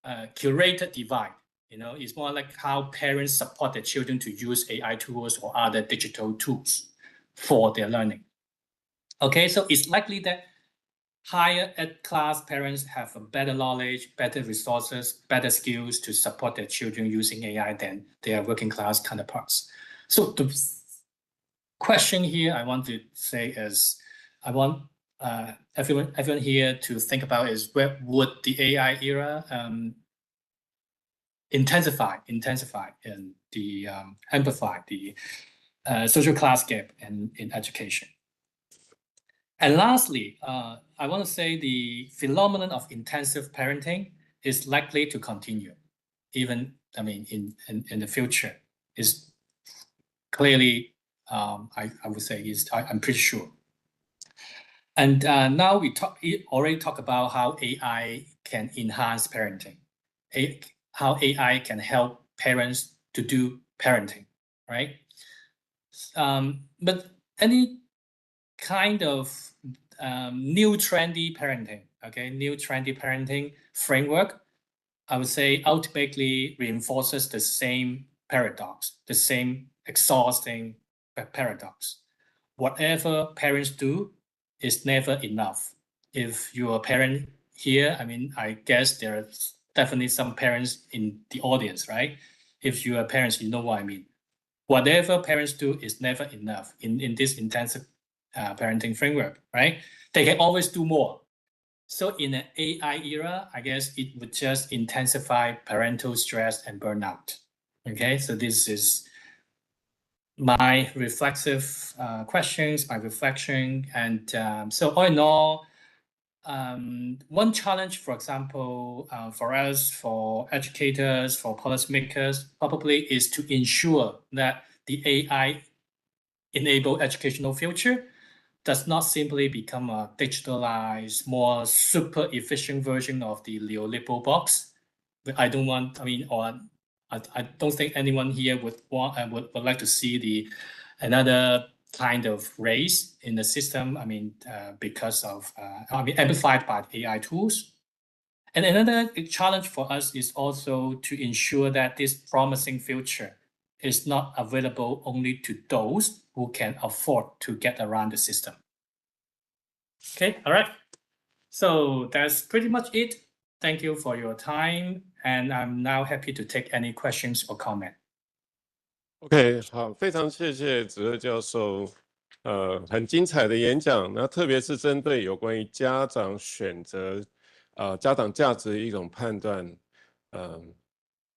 curated divide. You know, it's more like how parents support their children to use AI tools or other digital tools for their learning. Okay, so it's likely that higher ed class parents have a better knowledge, better resources, better skills to support their children using AI than their working class counterparts. So the question here I want to say is, I want everyone here to think about is, where would the AI era intensify and the amplify the social class gap in education. And lastly, I want to say the phenomenon of intensive parenting is likely to continue, even in the future. Is clearly, I would say, I'm pretty sure. And now we already talk about how AI can enhance parenting, how AI can help parents to do parenting, right? But any kind of new trendy parenting, new trendy parenting framework, I would say ultimately reinforces the same paradox, the same exhausting paradox. Whatever parents do is never enough. If you're a parent here, I guess there are definitely some parents in the audience, right? If you are parents, you know what I mean. Whatever parents do is never enough in this intensive parenting framework, right? They can always do more. So in an AI era, I guess it would just intensify parental stress and burnout. Okay, so this is my reflexive questions, my reflection. And so all in all, one challenge, for example, for us, for educators, for policymakers, probably is to ensure that the AI-enabled educational future does not simply become a digitalized, more super efficient version of the neoliberal box. But I don't want, I don't think anyone here would like to see another kind of race in the system. Because of amplified by AI tools. And another challenge for us is also to ensure that this promising future is not available only to those who can afford to get around the system. Okay, all right. So that's pretty much it. Thank you for your time, and I'm now happy to take any questions or comment. OK， 好，非常谢谢子乐教授，很精彩的演讲。那特别是针对有关于家长选择，家长价值的一种判断，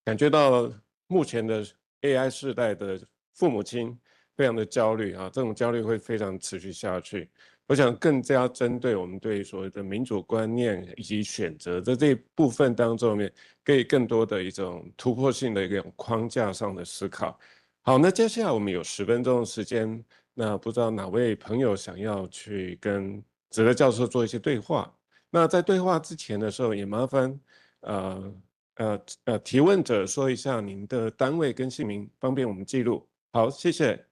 感觉到目前的 AI 世代的父母亲非常的焦虑啊，这种焦虑会非常持续下去。我想更加针对我们对所谓的民主观念以及选择在这一部分当中面，给更多的一种突破性的一种框架上的思考。好，那接下来我们有10分钟的时间，那不知道哪位朋友想要去跟子乐教授做一些对话？那在对话之前的时候，也麻烦提问者说一下您的单位跟姓名，方便我们记录。好，谢谢。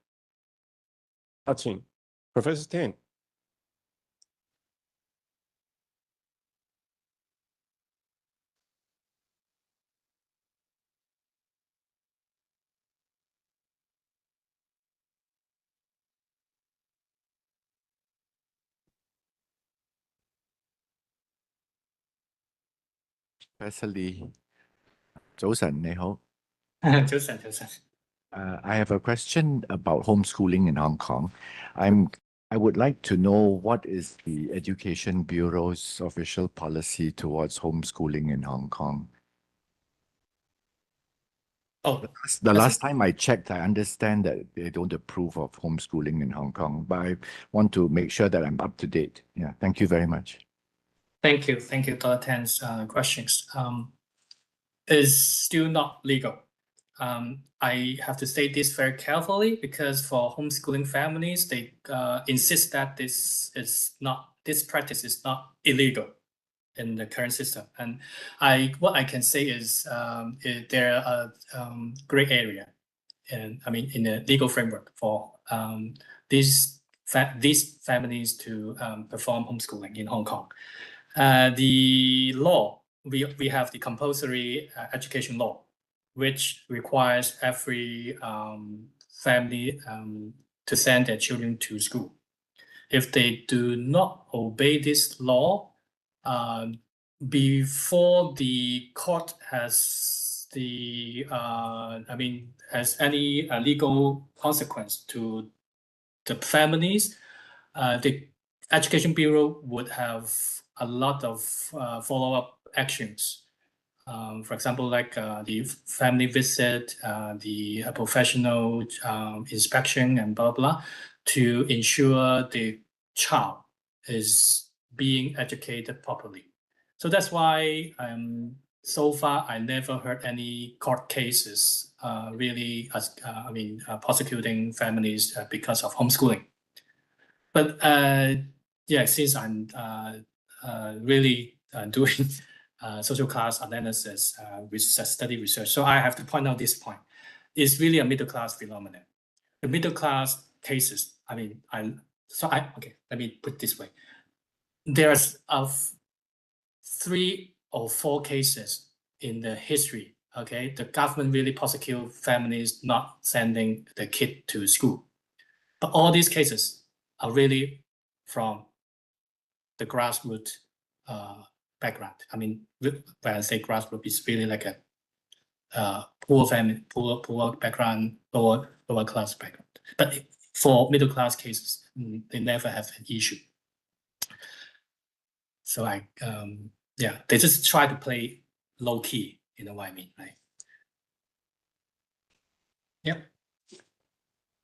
好，请 Professor Tan。Professor Lee， 早晨，你好。早晨。I have a question about homeschooling in Hong Kong. I would like to know what is the Education Bureau's official policy towards homeschooling in Hong Kong. Oh, the last time I checked, I understand that they don't approve of homeschooling in Hong Kong, but I want to make sure that I'm up to date. Yeah, thank you very much. Thank you, Dr. Tan's questions. Is still not legal. I have to say this very carefully because for homeschooling families, they insist that this practice is not illegal in the current system. And what I can say is there are gray area, in the legal framework for this these families to perform homeschooling in Hong Kong. The law, we have the compulsory education law, which requires every family to send their children to school. If they do not obey this law, before the court has has any legal consequence to the families, the Education Bureau would have a lot of follow-up actions. For example, like the family visit, the professional inspection, and blah, blah, to ensure the child is being educated properly. So that's why so far I never heard any court cases really prosecuting families because of homeschooling. But yeah, since I'm really doing social class analysis, study research, so I have to point out this point. It's really a middle class phenomenon. The middle class cases, okay, let me put it this way. There's 3 or 4 cases in the history, okay? The government really prosecute families not sending the kid to school. But all these cases are really from the grassroots background. I mean, when I say grassroots, it's really like a poor family, poor background, lower class background. But for middle class cases, they never have an issue. So yeah, they just try to play low key, you know what I mean, right? Yep.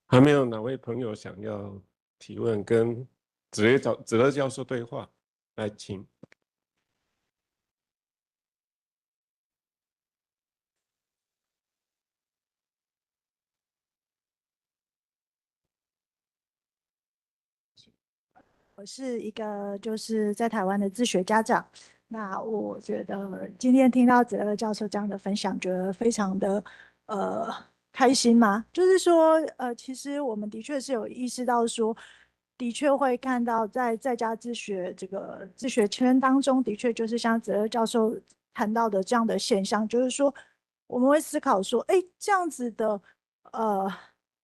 还没有哪位朋友想要提问跟子乐教授对话？来，请。我是一个就是在台湾的自学家长，那我觉得今天听到子乐教授这样的分享，觉得非常的开心嘛。就是说其实我们的确是有意识到说，的确会看到在家自学这个自学圈当中，的确就是像子乐教授谈到的这样的现象，就是说我们会思考说，哎，这样子的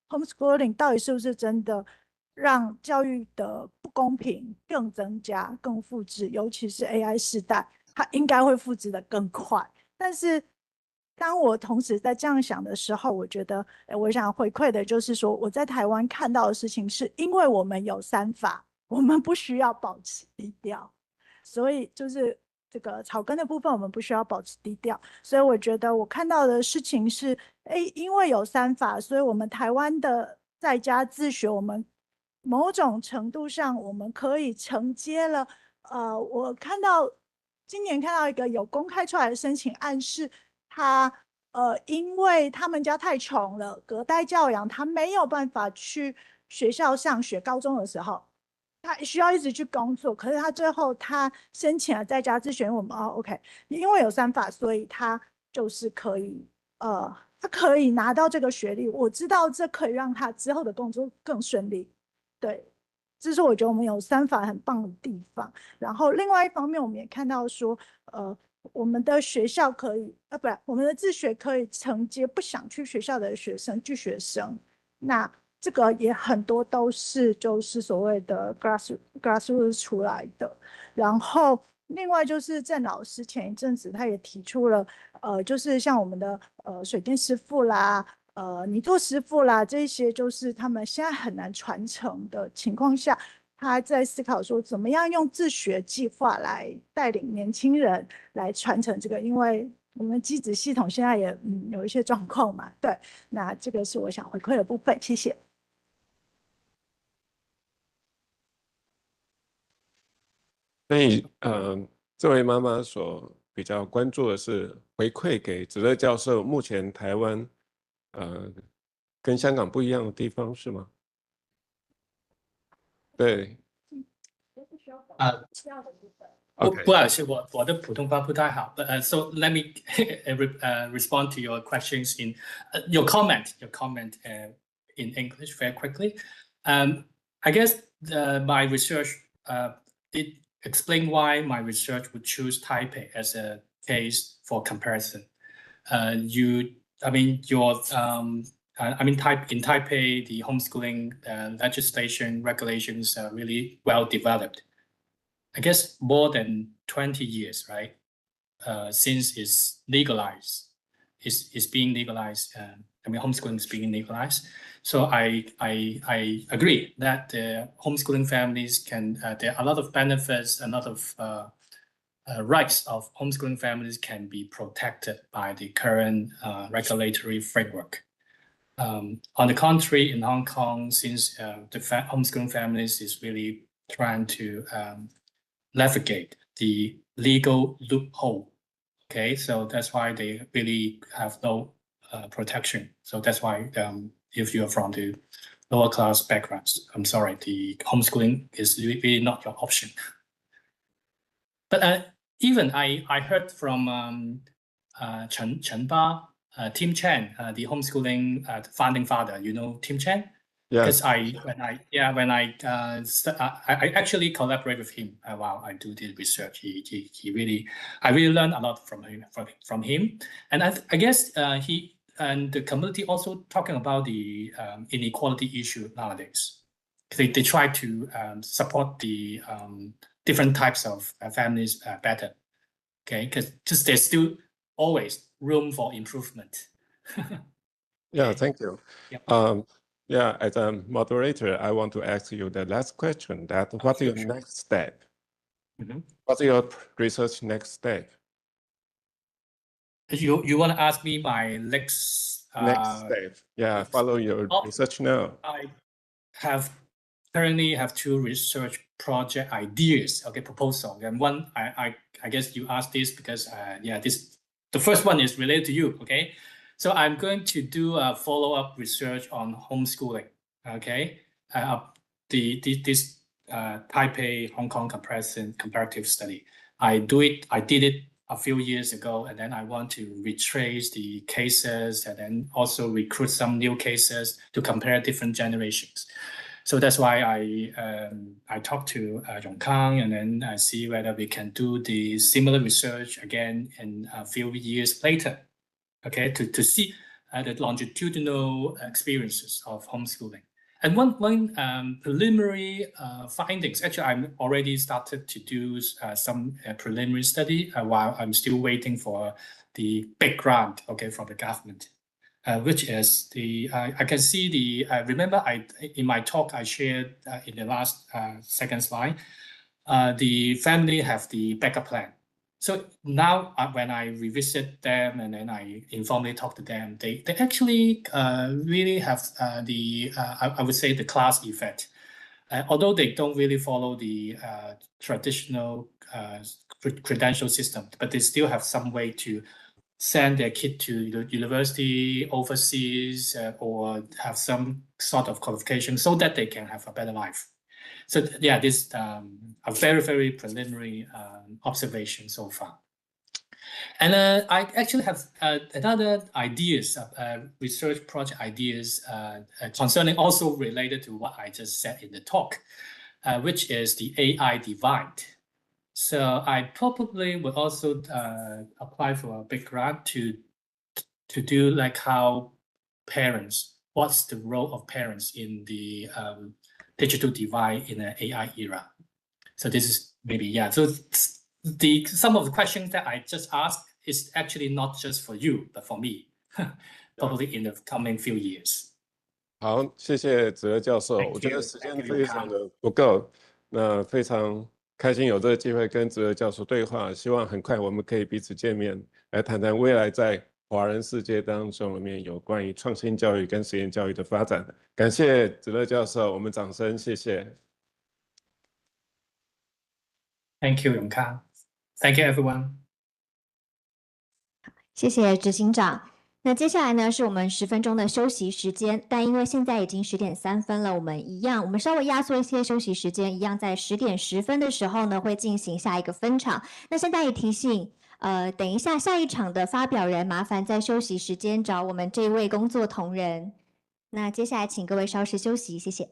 homeschooling 到底是不是真的让教育的不公平更增加、更复制，尤其是 AI 时代，它应该会复制的更快。但是，当我同时在这样想的时候，我觉得，我想回馈的就是说，我在台湾看到的事情，是因为我们有3法，我们不需要保持低调，所以就是这个草根的部分，我们不需要保持低调。所以我觉得我看到的事情是，因为有3法，所以我们台湾的在家自学，我们某种程度上，我们可以承接了。我今年看到一个有公开出来的申请案，是他因为他们家太穷了，隔代教养，他没有办法去学校上学，高中的时候，他需要一直去工作。可是他最后他申请了在家自学，我们OK， 因为有3法，所以他就是可以他可以拿到这个学历。我知道这可以让他之后的工作更顺利。对，这是我觉得我们有3法很棒的地方。然后另外一方面，我们也看到说，我们的学校可以，我们的自学可以承接不想去学校的学生、拒学生。那这个也很多都是就是所谓的 grassroots 出来的。然后另外就是郑老师前一阵子他也提出了，就是像我们的水电师傅啦。泥作师傅啦，这些就是他们现在很难传承的情况下，他在思考说怎么样用自学计划来带领年轻人来传承这个，因为我们机子系统现在也有一些状况嘛。对，那这个是我想回馈的部分，谢谢。所以这位妈妈所比较关注的是回馈给子乐教授，目前台湾跟香港不一样的地方是吗？对。不好意思，我的普通话不太好。So let me respond to your questions in your comment in English very quickly. I guess my research, it explained why my research would choose Taipei as a case for comparison. In Taipei, the homeschooling legislation regulations are really well developed. I guess more than 20 years, right? Since it's legalized, it's being legalized. Homeschooling is being legalized. So I agree that the homeschooling families can, there are a lot of benefits, a lot of rights of homeschooling families can be protected by the current regulatory framework. On the contrary, in Hong Kong, since the homeschooling families is really trying to navigate the legal loophole, okay, so that's why they really have no protection. So that's why if you're from the lower class backgrounds, I'm sorry, the homeschooling is really not your option. But even I heard from Chen Ba, Tim Chen, the homeschooling founding father. You know Tim Chen? Yes. Because when I actually collaborate with him while I do the research. I really learned a lot from him, and I guess he and the community also talking about the inequality issue nowadays. They try to support the different types of families better, okay? Because there's still always room for improvement. Yeah, thank you. Yep. Yeah, as a moderator, I want to ask you the last question, that what's your next step? Mm-hmm. What's your research next step? You want to ask me my next step? Yeah, follow your research now. I currently have 2 research project ideas, okay, proposal. And one, I guess you asked this because the first one is related to you, okay? So I'm going to do a follow-up research on homeschooling, okay? This Taipei Hong Kong comparative study. I did it a few years ago, and then I want to retrace the cases and then also recruit some new cases to compare different generations. So that's why I talked to Yong Kang, and then I see whether we can do the similar research again in a few years later, okay, to see the longitudinal experiences of homeschooling. And one preliminary findings, actually, I'm already started to do some preliminary study while I'm still waiting for the big grant, okay, from the government. Which is I can see remember in my talk I shared in the last second slide, the family have the backup plan. So now when I revisit them and then I informally talk to them, they actually really have I would say the class effect. Although they don't really follow the traditional credential system, but they still have some way to send their kid to the university overseas or have some sort of qualification so that they can have a better life. So yeah, this a very, very preliminary observation so far. And I actually have another ideas, research project ideas concerning also related to what I just said in the talk, which is the AI divide. So I probably would also apply for a big grant to do like how parents, what's the role of parents in the digital divide in an AI era. So this is maybe, yeah. So some of the questions that I just asked is actually not just for you, but for me, probably in the coming few years. 好，谢谢子乐教授。我觉得时间非常的不够，那非常开心有这个机会跟子乐教授对话，希望很快我们可以彼此见面，来谈谈未来在华人世界当中里面有关于创新教育跟实验教育的发展。感谢子乐教授，我们掌声谢谢。Thank you, Yong Kang. Thank you, everyone. 谢谢执行长。那接下来呢，是我们10分钟的休息时间，但因为现在已经10点3分了，我们稍微压缩一些休息时间，一样在10点10分的时候呢，会进行下一个分场。那现在也提醒，等一下下一场的发表人，麻烦在休息时间找我们这位工作同仁。那接下来请各位稍事休息，谢谢。